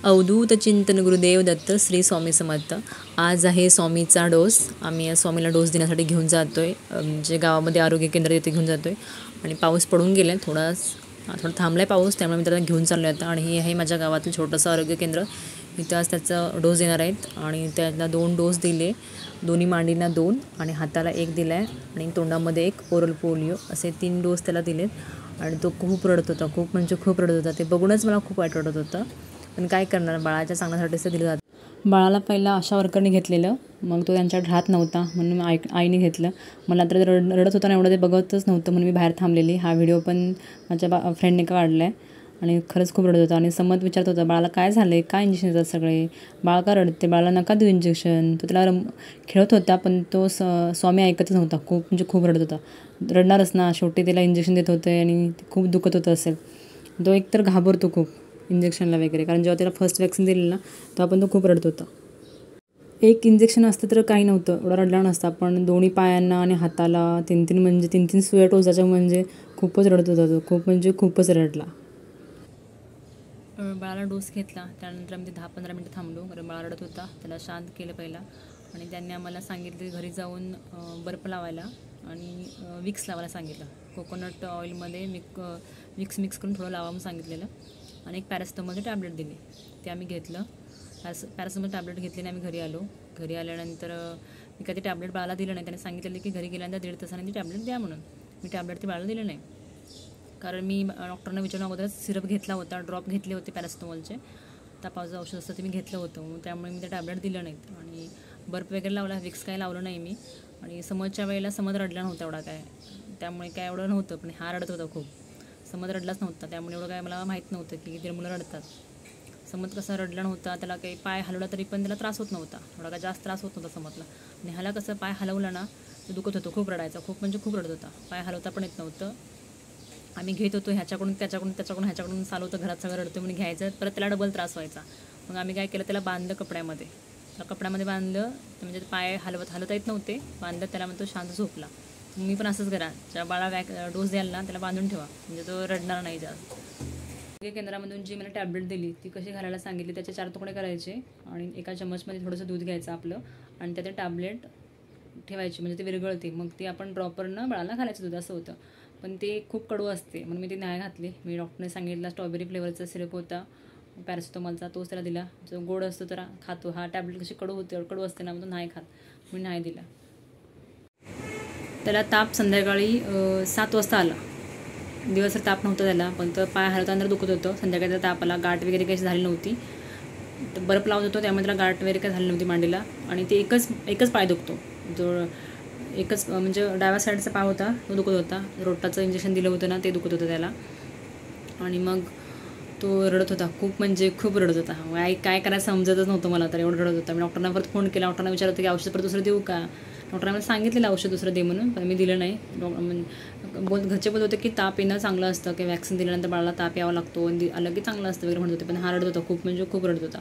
अवधूत चिंतन गुरुदेव दत्त श्री स्वामी समर्थ। आज आहे स्वामीचा डोस। आम्ही या स्वामीला डोस देण्यासाठी घेऊन जातोय, जे गावामध्ये आरोग्य केंद्र तिथे घेऊन जातोय। आणि पाऊस पडून गेला, थोडा थांबलाय पाऊस, त्यामुळे मी त्याला घेऊन चाललो आता। आणि हे आहे माझ्या गावातील छोटंसं आरोग्य केंद्र। इथं आज त्याचा डोस देणार आहेत आणि त्याला 2 डोस दिले, दोन्ही मांडीला 2 आणि हाताला 1 दिला आहे आणि तोंडामध्ये 1 ओरल पोलिओ, असे 3 डोस त्याला दिलेत। आणि तो खूप रडत होता, खूप म्हणजे खूप रडत होता। ते बघूनच मला खूप वाईट वाटत होतं, पण काय करणार, बाळाच्या चांगल्यासाठीच ते दिलं जातं। बाळाला पहिला आशा वर्करने घेतलेलं, मग तो त्यांच्यात राहत नव्हता म्हणून आईने घेतलं। मला तर रडत होता ना, एवढं ते बघतच नव्हतं म्हणून मी बाहेर थांबलेली। हा व्हिडिओ पण माझ्या फ्रेंडने काढला आहे आणि खरंच खूप रडत होता। आणि समत विचारत होता, बाळाला काय झालं आहे, काय इंजेक्शन देतात सगळे, बाळ का रडते, बाळाला नका देऊ इंजेक्शन। तो त्याला खेळत होता, पण तो स्वामी ऐकतच नव्हता, खूप म्हणजे खूप रडत होता। रडणारच ना, शेवटी त्याला इंजेक्शन देत होते आणि खूप दुखत होतं असेल। तो एकतर घाबरतो खूप इंजेक्शनला वगैरे, कारण जेव्हा त्याला फर्स्ट वॅक्सिन दिलेलं ना, तेव्हा पण तो खूप रडत होता। 1 इंजेक्शन असतं तर काही नव्हतं, एवढा रडला नसता, पण दोन्ही पायांना आणि हाताला 3-3 म्हणजे 3-3 सुया टोचायच्या, म्हणजे खूपच रडत होता तो, खूप म्हणजे खूपच रडला। बाळाला डोस घेतला, त्यानंतर आम्ही 10-15 मिनटं थांबलो, कारण बाळा रडत होता। त्याला शांत केलं पहिला आणि त्यांनी आम्हाला सांगितलं घरी जाऊन बर्फ लावायला आणि विक्स लावायला सांगितलं। कोकोनट ऑइलमध्ये विक्स मिक्स करून थोडं लावा म्हणून सांगितलेलं आणि एक पॅरासिटामॉलचे टॅबलेट दिले, ते आम्ही घेतलं। पॅरासिटामॉल टॅबलेट घेतले आणि आम्ही घरी आलो। घरी आल्यानंतर मी काही ते टॅबलेट बाळाला दिलं नाही, त्याने सांगितलेलं की घरी गेल्यानंतर 1.5 तासाने ती टॅबलेट द्या म्हणून। मी टॅबलेट ते बाळाला दिलं नाही, कारण मी डॉक्टरना विचारून अगोदरच सिरप घेतला होता, ड्रॉप घेतले होते पॅरासिटामॉलचे, तापाचं औषध असतं ते मी घेतलं होतं, त्यामुळे मी ते टॅबलेट दिलं नाहीत। आणि बर्फ वगैरे लावला, विक्स काय लावलं नाही मी। आणि समजच्या वेळेला समज रडला नव्हता एवढा काय, त्यामुळे काय एवढं नव्हतं, पण हा रडत होता खूप, समज रडलाच नव्हता, त्यामुळे एवढं काय मला माहीत नव्हतं की किती मुलं रडतात। समज कसा रडला नव्हता, त्याला काही पाय हलवला तरी पण त्याला त्रास होत नव्हता, एवढा काय जास्त त्रास होत नव्हता समजला। आणि ह्याला कसं पाय हलवला ना, तो दुखत होतो, खूप रडायचा, खूप म्हणजे खूप रडत होता, पाय हलवता पण येत नव्हतं। आम्ही घेत होतो ह्याच्याकडून त्याच्याकडून ह्याच्याकडून, चालू होतं घरात सगळं रडतं म्हणून घ्यायचं, परत त्याला डबल त्रास व्हायचा। मग आम्ही काय केलं, त्याला बांधलं कपड्यामध्ये, कपड्यामध्ये बांधलं, म्हणजे पाय हलवता येत नव्हते, बांधलं त्याला, मग तो शांत झोपला। मी पण असंच करा, ज्या बाळा डोस द्याल ना, त्याला बांधून ठेवा, म्हणजे तो रडणार नाही जास्त। केंद्रामधून जी मला टॅबलेट दिली ती कशी घालायला सांगितली, त्याचे 4 तुकडे करायचे आणि एका चमचमध्ये थोडंसं दूध घ्यायचं आपलं, आणि त्याचे टॅबलेट ठेवायची, म्हणजे ते विरघळते, मग ती आपण प्रॉपरनं बाळाला घालायचं दूध, असं होतं। पण ते खूप कडू असते म्हणून मी ते नाही घातले। मी डॉक्टरने सांगितलं स्ट्रॉबेरी फ्लेवरचा सिरप होता पॅरासिटामॉलचा, तोच त्याला दिला, जो गोड असतो तर खातो, हा टॅबलेट कशी कडू असते ना, म्हणून नाही खात, मी नाही दिला। त्याला ताप संध्याकाळी 7 वाजता आला, दिवसभर ताप नव्हता त्याला, पण तर पाय हलवताना दुखत होतं। संध्याकाळी त्याला ताप आला, गाठ वगैरे काही झाली नव्हती, तर बर्फ लावत होतो, त्यामुळे त्याला गाठ वगैरे काही झाली नव्हती मांडीला। आणि ते एकच पाय दुखतो, जो एकच म्हणजे डाव्या साईडचा पाय होता तो दुखत होता, रोटाचं इंजेक्शन दिलं होतं ना, ते दुखत होतं त्याला। आणि मग तो रडत होता, खूप म्हणजे खूप रडत होता। काय करायचं समजतच नव्हतं मला, तर एवढं रडत होता। मी डॉक्टरना परत फोन केला, डॉक्टरना विचारत होतं की औषध परत दुसरं देऊ का, डॉक्टरना मला सांगितलेलं औषध दुसरं दे म्हणून, पण मी दिलं नाही। घरचे बोलत होते की ताप येणं चांगलं असतं, की वॅक्सिन दिल्यानंतर बाळाला ताप यावा लागतो, आलं की चांगलं असतं वगैरे म्हणत होते, पण हा रडत होता, खूप म्हणजे खूप रडत होता,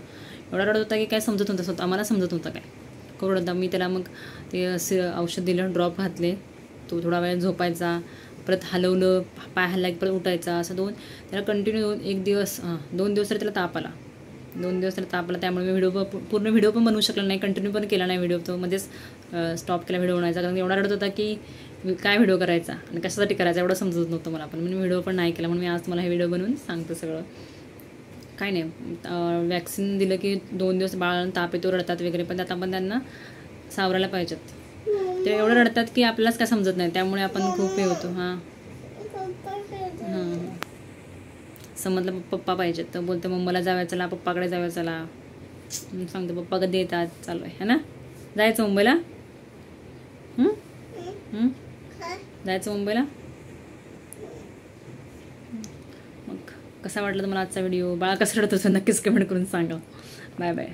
एवढा रडत होता की काय समजत नव्हतं, स्वतः आम्हाला समजत नव्हतं काय खूप रडत होता। मी त्याला मग ते औषध दिलं, ड्रॉप घातले, तो थोडा वेळ झोपायचा, परत हलवलं, पाय हलला की परत उठायचा, असं त्याला कंटिन्यू 2 दिवस तरी त्याला ताप आला, 2 दिवस त्याला ताप आला। त्यामुळे मी पूर्ण व्हिडिओ पण बनवू शकला नाही, कंटिन्यू पण केला नाही व्हिडिओ, तो मध्येच स्टॉप केला व्हिडिओ बनवायचा, कारण एवढा रडत होता की काय व्हिडिओ करायचा आणि कशासाठी करायचा एवढं समजत नव्हतं मला, पण मी व्हिडिओ पण नाही केला, म्हणून मी आज तुम्हाला हे व्हिडिओ बनवून सांगतो सगळं। काय नाही, वॅक्सिन दिलं की 2 दिवस बाळाला ताप येतो, रडतात वगैरे, पण आता आपण त्यांना सावरायला पाहिजेत, ते एवढं रडतात की आपल्यालाच काय समजत नाही, त्यामुळे आपण खूप हे होतो। हां समजलं, पप्पा पाहिजेत, तर बोलतं मम्माला जाऊया चला, पप्पाकडे जाऊया चला, सांगतो पप्पा कधी येतात, चालू आहे ना, जायचं मुंबईला, जायचं मुंबईला। मग कसा वाटला तुम्हाला आजचा व्हिडिओ, बाळा कसं रडत होतं नक्कीच कमेंट करून सांगा। Bye bye.